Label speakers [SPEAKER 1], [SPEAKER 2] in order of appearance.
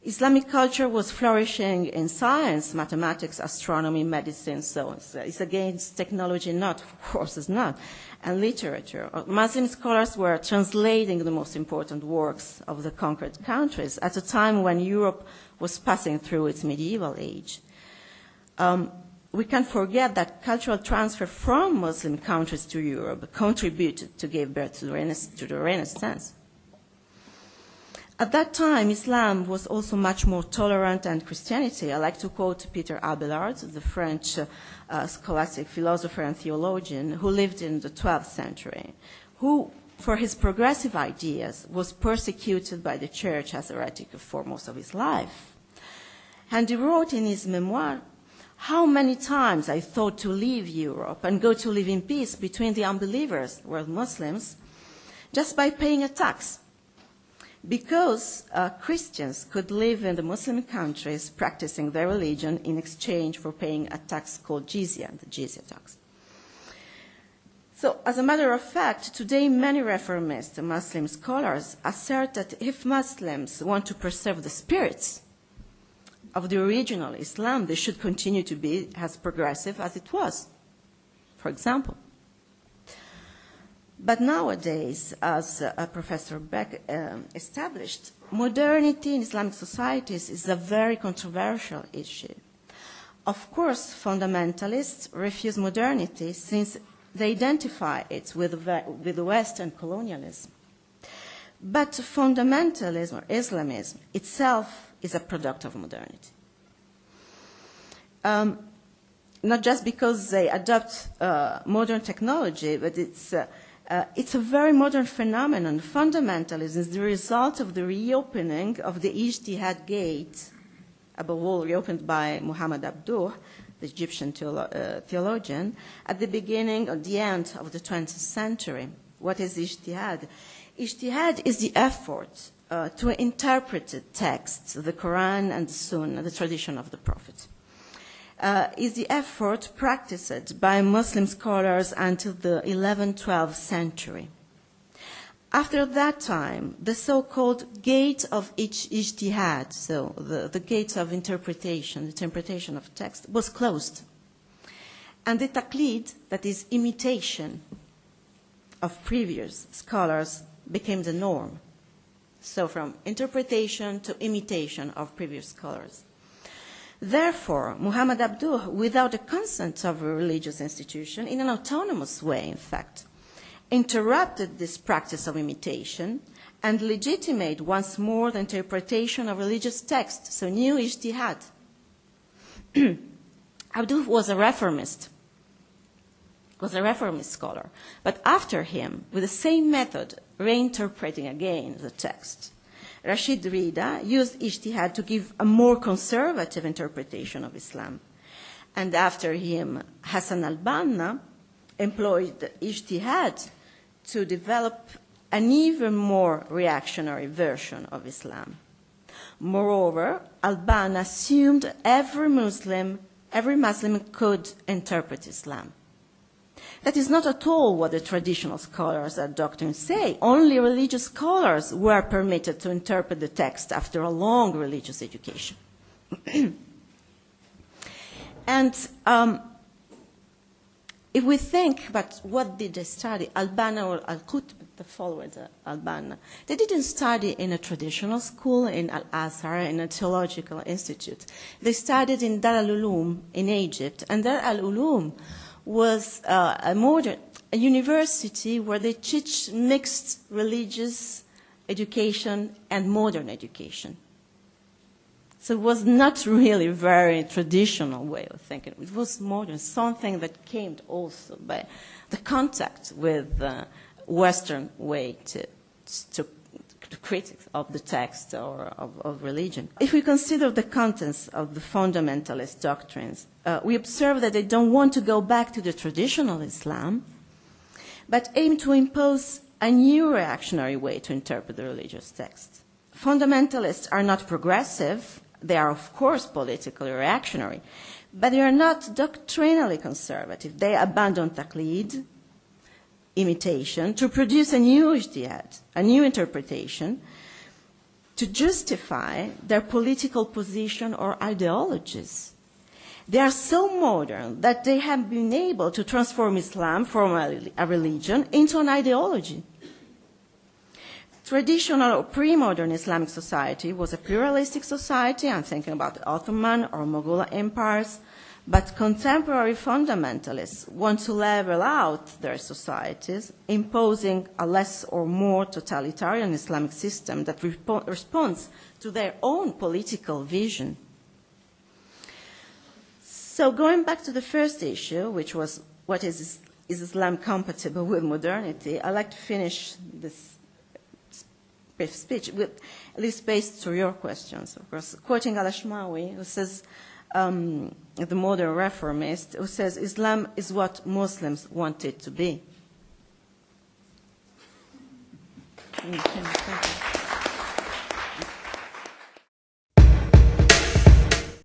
[SPEAKER 1] Islamic culture was flourishing in science, mathematics, astronomy, medicine, so it's against technology, not, of course it's not, and literature. Muslim scholars were translating the most important works of the conquered countries at a time when Europe was passing through its medieval age. We can't forget that cultural transfer from Muslim countries to Europe contributed to give birth to the Renaissance. At that time, Islam was also much more tolerant than Christianity. I like to quote Peter Abelard, the French scholastic philosopher and theologian who lived in the 12th century, who, for his progressive ideas, was persecuted by the church as a heretic for most of his life. And he wrote in his memoir, "How many times I thought to leave Europe and go to live in peace between the unbelievers, who were Muslims, just by paying a tax. Because Christians could live in the Muslim countries practicing their religion in exchange for paying a tax called jizya, the jizya tax." So, as a matter of fact, today many reformist Muslim scholars assert that if Muslims want to preserve the spirits of the original Islam, they should continue to be as progressive as it was, for example. But nowadays, as Professor Beck established, modernity in Islamic societies is a very controversial issue. Of course, fundamentalists refuse modernity since they identify it with Western colonialism. But fundamentalism, or Islamism, itself is a product of modernity. Not just because they adopt modern technology, but it's a very modern phenomenon. Fundamentalism is the result of the reopening of the Ijtihad gate, above all reopened by Muhammad Abduh, the Egyptian theologian, at the beginning or the end of the 20th century. What is Ijtihad? Ijtihad is the effort to interpret the texts, the Quran and the Sunnah, the tradition of the Prophet. Is the effort practiced by Muslim scholars until the 11th, 12th century. After that time, the so-called gate of ijtihad, so the gate of interpretation, the interpretation of text, was closed. And the taqlid, that is imitation of previous scholars, became the norm. So from interpretation to imitation of previous scholars. Therefore, Muhammad Abduh, without the consent of a religious institution, in an autonomous way, in fact, interrupted this practice of imitation and legitimate once more the interpretation of religious texts, so new ijtihad. Abduh was a reformist scholar, but after him, with the same method, reinterpreting again the text. Rashid Rida used ijtihad to give a more conservative interpretation of Islam. And after him, Hassan al-Banna employed ijtihad to develop an even more reactionary version of Islam. Moreover, al-Banna assumed every Muslim could interpret Islam. That is not at all what the traditional scholars and doctrines say. Only religious scholars were permitted to interpret the text after a long religious education. And if we think about what did they study, al-Banna or al-Qutb, the followers of al-Banna, they didn't study in a traditional school, in Al-Azhar, in a theological institute. They studied in Dar al-Ulum in Egypt, and Dar al-Ulum was a university where they teach mixed religious education and modern education. So it was not really a very traditional way of thinking. It was modern, something that came also by the contact with the Western way to critics of the text or of religion. If we consider the contents of the fundamentalist doctrines, we observe that they don't want to go back to the traditional Islam, but aim to impose a new reactionary way to interpret the religious text. Fundamentalists are not progressive. They are, of course, politically reactionary, but they are not doctrinally conservative. They abandon taqlid, imitation, to produce a new ijtihad, a new interpretation, to justify their political position or ideologies. They are so modern that they have been able to transform Islam from a religion into an ideology. Traditional or pre-modern Islamic society was a pluralistic society. I'm thinking about the Ottoman or Mughal empires. But contemporary fundamentalists want to level out their societies, imposing a less or more totalitarian Islamic system that responds to their own political vision. So going back to the first issue, which was what is Islam compatible with modernity, I'd like to finish this brief speech with, at least based on your questions, of course, quoting al-Ashmawi, who says, the modern reformist, who says Islam is what Muslims want it to be. Thank you.